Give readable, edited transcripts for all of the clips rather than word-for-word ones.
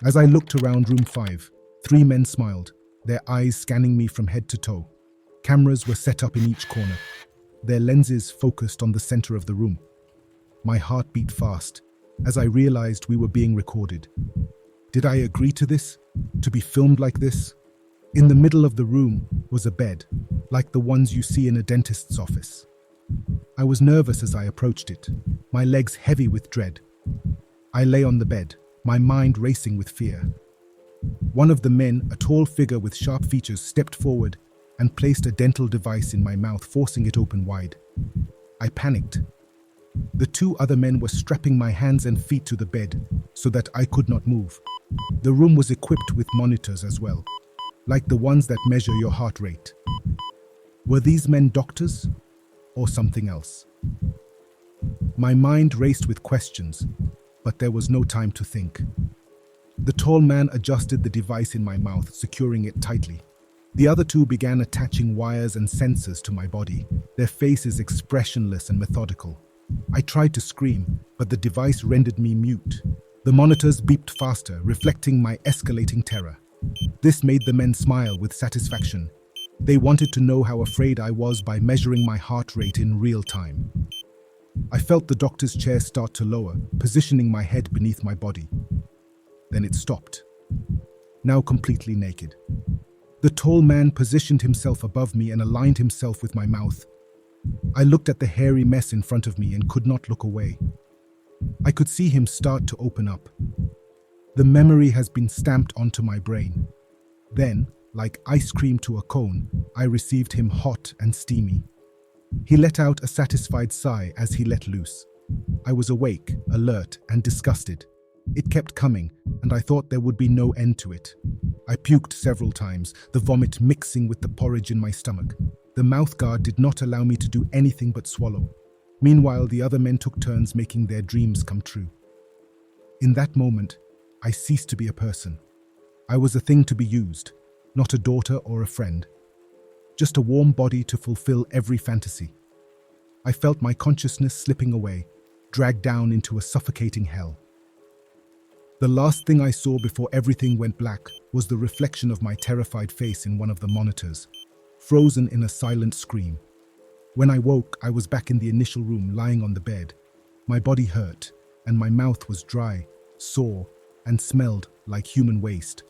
As I looked around room 5, 3 men smiled, their eyes scanning me from head to toe. Cameras were set up in each corner, their lenses focused on the center of the room. My heart beat fast as I realized we were being recorded. Did I agree to this? To be filmed like this? In the middle of the room was a bed, like the ones you see in a dentist's office. I was nervous as I approached it, my legs heavy with dread. I lay on the bed, my mind racing with fear. One of the men, a tall figure with sharp features, stepped forward and placed a dental device in my mouth, forcing it open wide. I panicked. The 2 other men were strapping my hands and feet to the bed so that I could not move. The room was equipped with monitors as well, like the ones that measure your heart rate. Were these men doctors or something else? My mind raced with questions, but there was no time to think. The tall man adjusted the device in my mouth, securing it tightly. The other 2 began attaching wires and sensors to my body, their faces expressionless and methodical. I tried to scream, but the device rendered me mute. The monitors beeped faster, reflecting my escalating terror. This made the men smile with satisfaction. They wanted to know how afraid I was by measuring my heart rate in real time. I felt the doctor's chair start to lower, positioning my head beneath my body. Then it stopped, now completely naked. The tall man positioned himself above me and aligned himself with my mouth. I looked at the hairy mess in front of me and could not look away. I could see him start to open up. The memory has been stamped onto my brain. Then, like ice cream to a cone, I received him hot and steamy. He let out a satisfied sigh as he let loose. I was awake, alert, and disgusted. It kept coming, and I thought there would be no end to it. I puked several times, the vomit mixing with the porridge in my stomach. The mouthguard did not allow me to do anything but swallow. Meanwhile, the other men took turns making their dreams come true. In that moment, I ceased to be a person. I was a thing to be used, not a daughter or a friend. Just a warm body to fulfill every fantasy. I felt my consciousness slipping away, dragged down into a suffocating hell. The last thing I saw before everything went black was the reflection of my terrified face in one of the monitors, frozen in a silent scream. When I woke, I was back in the initial room, lying on the bed. My body hurt, and my mouth was dry, sore, and smelled like human waste.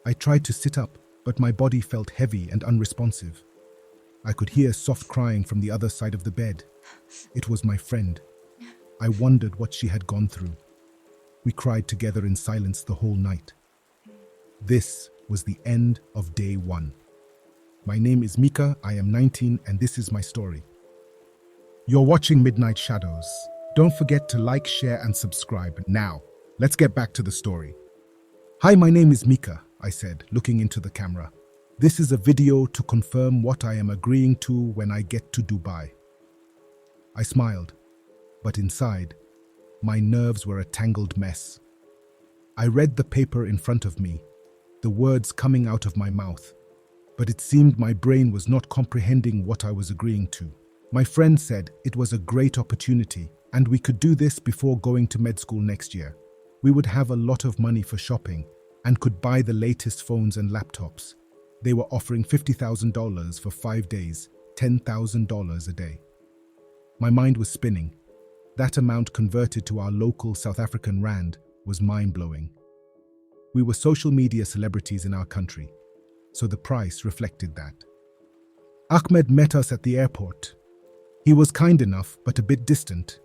I tried to sit up, but my body felt heavy and unresponsive. I could hear soft crying from the other side of the bed. It was my friend. I wondered what she had gone through. We cried together in silence the whole night. This was the end of day 1. My name is Mika, I am 19, and this is my story. You're watching Midnight Shadows. Don't forget to like, share, and subscribe. Now, let's get back to the story. Hi, my name is Mika, I said, looking into the camera. This is a video to confirm what I am agreeing to when I get to Dubai. I smiled, but inside, my nerves were a tangled mess. I read the paper in front of me, the words coming out of my mouth, but it seemed my brain was not comprehending what I was agreeing to. My friend said it was a great opportunity and we could do this before going to med school next year. We would have a lot of money for shopping and could buy the latest phones and laptops. They were offering $50,000 for 5 days, $10,000 a day. My mind was spinning. That amount converted to our local South African rand was mind-blowing. We were social media celebrities in our country, so the price reflected that. Ahmed met us at the airport. He was kind enough, but a bit distant.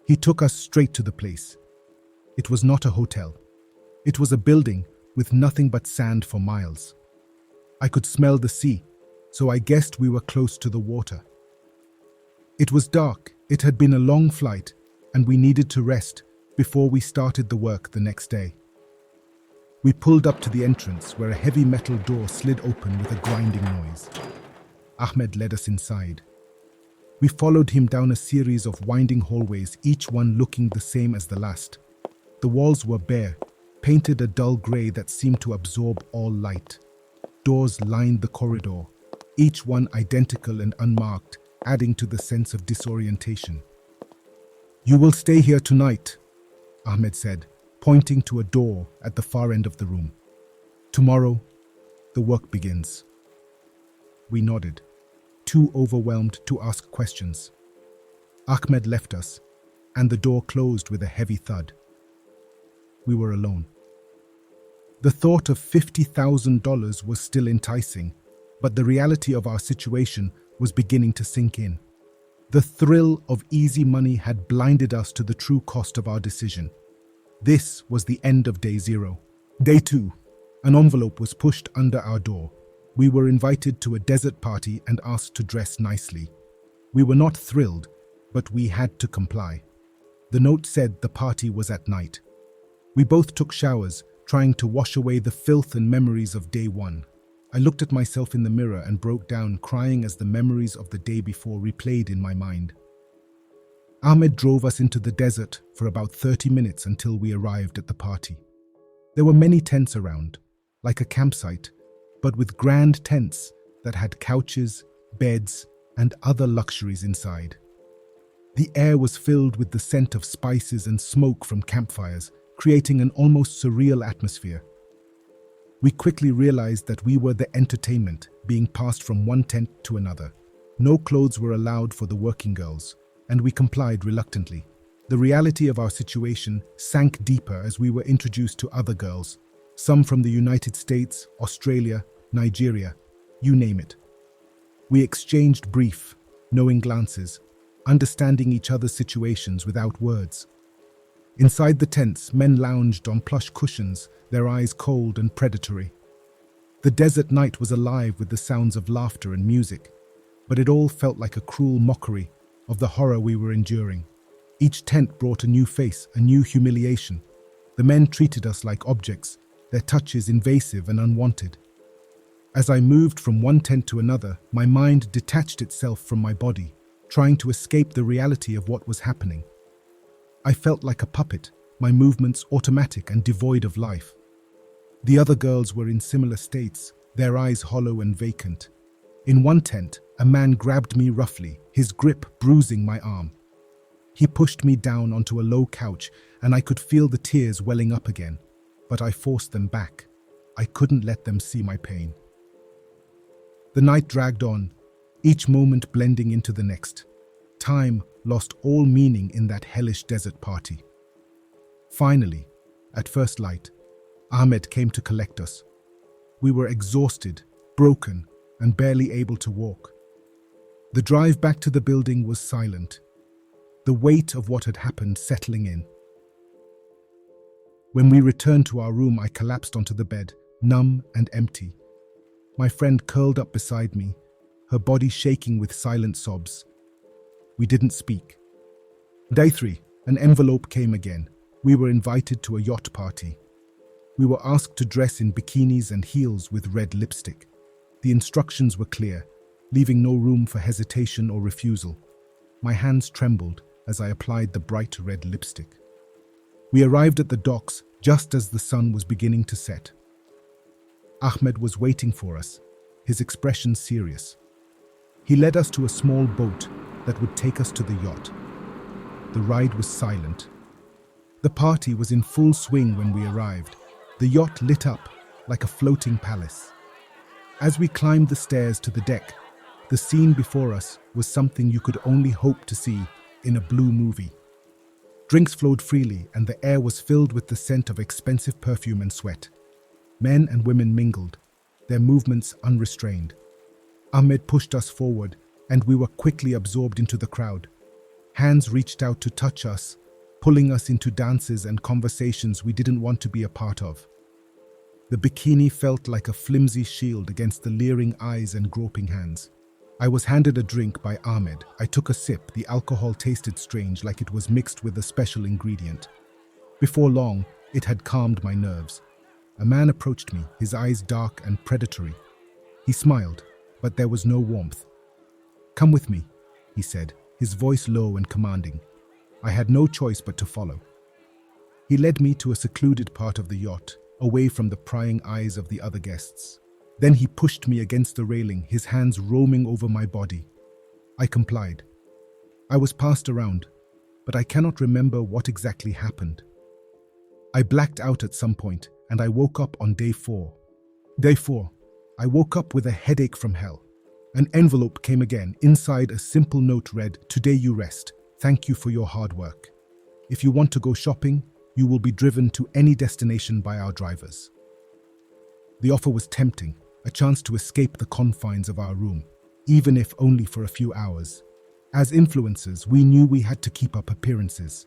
He took us straight to the place. It was not a hotel. It was a building with nothing but sand for miles. I could smell the sea, so I guessed we were close to the water. It was dark. It had been a long flight, and we needed to rest before we started the work the next day. We pulled up to the entrance where a heavy metal door slid open with a grinding noise. Ahmed led us inside. We followed him down a series of winding hallways, each one looking the same as the last. The walls were bare, painted a dull grey that seemed to absorb all light. Doors lined the corridor, each one identical and unmarked, adding to the sense of disorientation. "You will stay here tonight," Ahmed said, pointing to a door at the far end of the room. "Tomorrow, the work begins." We nodded, too overwhelmed to ask questions. Ahmed left us, and the door closed with a heavy thud. We were alone. The thought of $50,000 was still enticing, but the reality of our situation was beginning to sink in. The thrill of easy money had blinded us to the true cost of our decision. This was the end of day 0. Day 2. An envelope was pushed under our door. We were invited to a desert party and asked to dress nicely. We were not thrilled, but we had to comply. The note said the party was at night. We both took showers, trying to wash away the filth and memories of day 1. I looked at myself in the mirror and broke down, crying as the memories of the day before replayed in my mind. Ahmed drove us into the desert for about 30 minutes until we arrived at the party. There were many tents around, like a campsite, but with grand tents that had couches, beds, and other luxuries inside. The air was filled with the scent of spices and smoke from campfires, creating an almost surreal atmosphere. We quickly realized that we were the entertainment, being passed from one tent to another. No clothes were allowed for the working girls, and we complied reluctantly. The reality of our situation sank deeper as we were introduced to other girls, some from the United States, Australia, Nigeria, you name it. We exchanged brief, knowing glances, understanding each other's situations without words. Inside the tents, men lounged on plush cushions, their eyes cold and predatory. The desert night was alive with the sounds of laughter and music, but it all felt like a cruel mockery of the horror we were enduring. Each tent brought a new face, a new humiliation. The men treated us like objects, their touches invasive and unwanted. As I moved from one tent to another, my mind detached itself from my body, trying to escape the reality of what was happening. I felt like a puppet, my movements automatic and devoid of life. The other girls were in similar states, their eyes hollow and vacant. In one tent, a man grabbed me roughly, his grip bruising my arm. He pushed me down onto a low couch, and I could feel the tears welling up again, but I forced them back. I couldn't let them see my pain. The night dragged on, each moment blending into the next. Time lost all meaning in that hellish desert party. Finally, at first light, Ahmed came to collect us. We were exhausted, broken, and barely able to walk. The drive back to the building was silent, the weight of what had happened settling in. When we returned to our room, I collapsed onto the bed, numb and empty. My friend curled up beside me, her body shaking with silent sobs. We didn't speak. Day 3, an envelope came again. We were invited to a yacht party. We were asked to dress in bikinis and heels with red lipstick. The instructions were clear, leaving no room for hesitation or refusal. My hands trembled as I applied the bright red lipstick. We arrived at the docks just as the sun was beginning to set. Ahmed was waiting for us, his expression serious. He led us to a small boat that would take us to the yacht. The ride was silent. The party was in full swing when we arrived, the yacht lit up like a floating palace. As we climbed the stairs to the deck, the scene before us was something you could only hope to see in a blue movie. Drinks flowed freely and the air was filled with the scent of expensive perfume and sweat. Men and women mingled, their movements unrestrained. Ahmed pushed us forward and we were quickly absorbed into the crowd. Hands reached out to touch us, pulling us into dances and conversations we didn't want to be a part of. The bikini felt like a flimsy shield against the leering eyes and groping hands. I was handed a drink by Ahmed. I took a sip. The alcohol tasted strange, like it was mixed with a special ingredient. Before long, it had calmed my nerves. A man approached me, his eyes dark and predatory. He smiled, but there was no warmth. "Come with me," he said, his voice low and commanding. I had no choice but to follow. He led me to a secluded part of the yacht, away from the prying eyes of the other guests. Then he pushed me against the railing, his hands roaming over my body. I complied. I was passed around, but I cannot remember what exactly happened. I blacked out at some point, and I woke up on day 4. Day 4. I woke up with a headache from hell. An envelope came again. Inside, a simple note read, "Today you rest. Thank you for your hard work. If you want to go shopping, you will be driven to any destination by our drivers." The offer was tempting, a chance to escape the confines of our room, even if only for a few hours. As influencers, we knew we had to keep up appearances.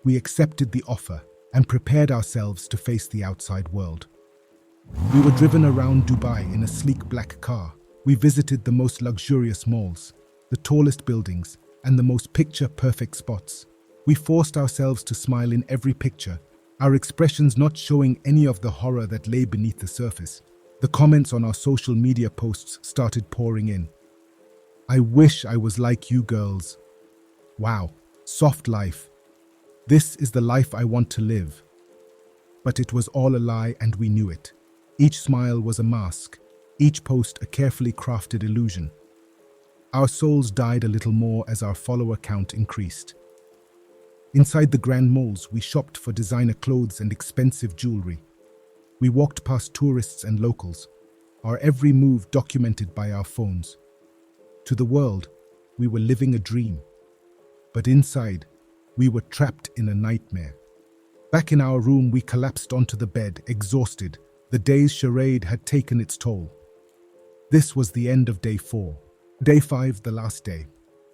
We accepted the offer and prepared ourselves to face the outside world. We were driven around Dubai in a sleek black car. We visited the most luxurious malls, the tallest buildings, and the most picture-perfect spots. We forced ourselves to smile in every picture, our expressions not showing any of the horror that lay beneath the surface. The comments on our social media posts started pouring in. "I wish I was like you girls. Wow, soft life. This is the life I want to live." But it was all a lie, and we knew it. Each smile was a mask, each post a carefully crafted illusion. Our souls died a little more as our follower count increased. Inside the grand malls, we shopped for designer clothes and expensive jewelry. We walked past tourists and locals, our every move documented by our phones. To the world, we were living a dream. But inside, we were trapped in a nightmare. Back in our room, we collapsed onto the bed, exhausted. The day's charade had taken its toll. This was the end of day 4. Day 5, the last day.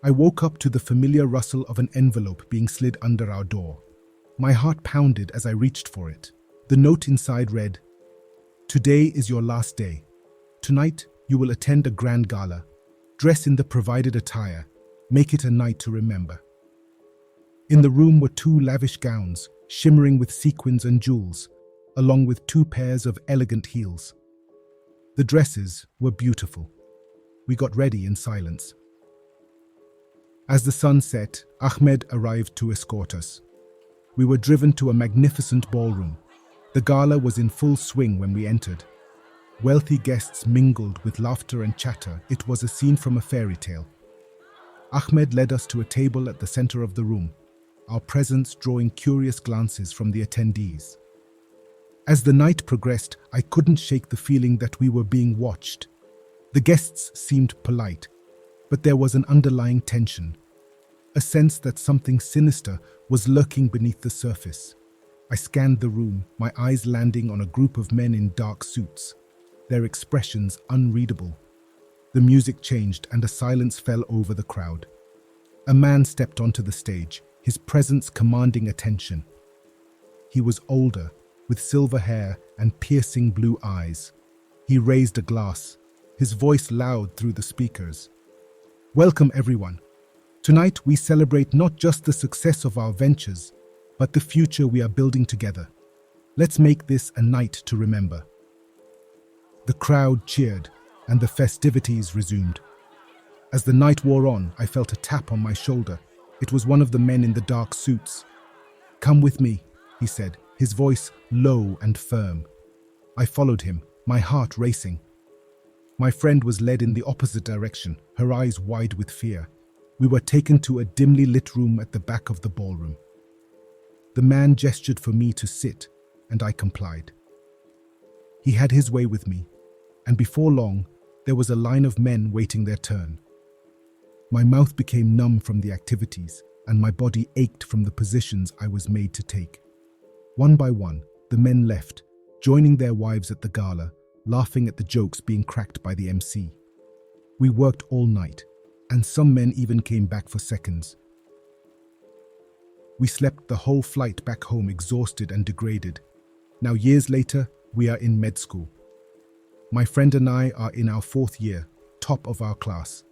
I woke up to the familiar rustle of an envelope being slid under our door. My heart pounded as I reached for it. The note inside read, "Today is your last day. Tonight, you will attend a grand gala. Dress in the provided attire. Make it a night to remember." In the room were 2 lavish gowns, shimmering with sequins and jewels, along with 2 pairs of elegant heels. The dresses were beautiful. We got ready in silence. As the sun set, Ahmed arrived to escort us. We were driven to a magnificent ballroom. The gala was in full swing when we entered. Wealthy guests mingled with laughter and chatter. It was a scene from a fairy tale. Ahmed led us to a table at the center of the room, our presence drawing curious glances from the attendees. As the night progressed, I couldn't shake the feeling that we were being watched. The guests seemed polite, but there was an underlying tension, a sense that something sinister was lurking beneath the surface. I scanned the room, my eyes landing on a group of men in dark suits, their expressions unreadable. The music changed and a silence fell over the crowd. A man stepped onto the stage, his presence commanding attention. He was older, with silver hair and piercing blue eyes. He raised a glass, his voice loud through the speakers. "Welcome, everyone. Tonight we celebrate not just the success of our ventures, but the future we are building together. Let's make this a night to remember." The crowd cheered, and the festivities resumed. As the night wore on, I felt a tap on my shoulder. It was one of the men in the dark suits. "Come with me," he said, his voice low and firm. I followed him, my heart racing. My friend was led in the opposite direction, her eyes wide with fear. We were taken to a dimly lit room at the back of the ballroom. The man gestured for me to sit, and I complied. He had his way with me, and before long, there was a line of men waiting their turn. My mouth became numb from the activities, and my body ached from the positions I was made to take. One by one, the men left, joining their wives at the gala, laughing at the jokes being cracked by the MC. We worked all night, and some men even came back for seconds. We slept the whole flight back home exhausted and degraded. Now years later, we are in med school. My friend and I are in our 4th year, top of our class.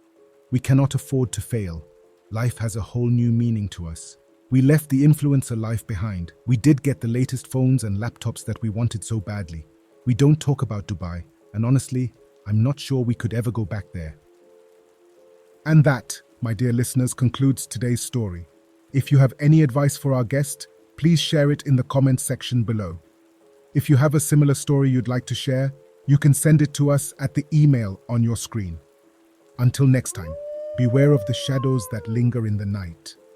We cannot afford to fail. Life has a whole new meaning to us. We left the influencer life behind. We did get the latest phones and laptops that we wanted so badly. We don't talk about Dubai, and honestly, I'm not sure we could ever go back there. And that, my dear listeners, concludes today's story. If you have any advice for our guest, please share it in the comments section below. If you have a similar story you'd like to share, you can send it to us at the email on your screen. Until next time, beware of the shadows that linger in the night.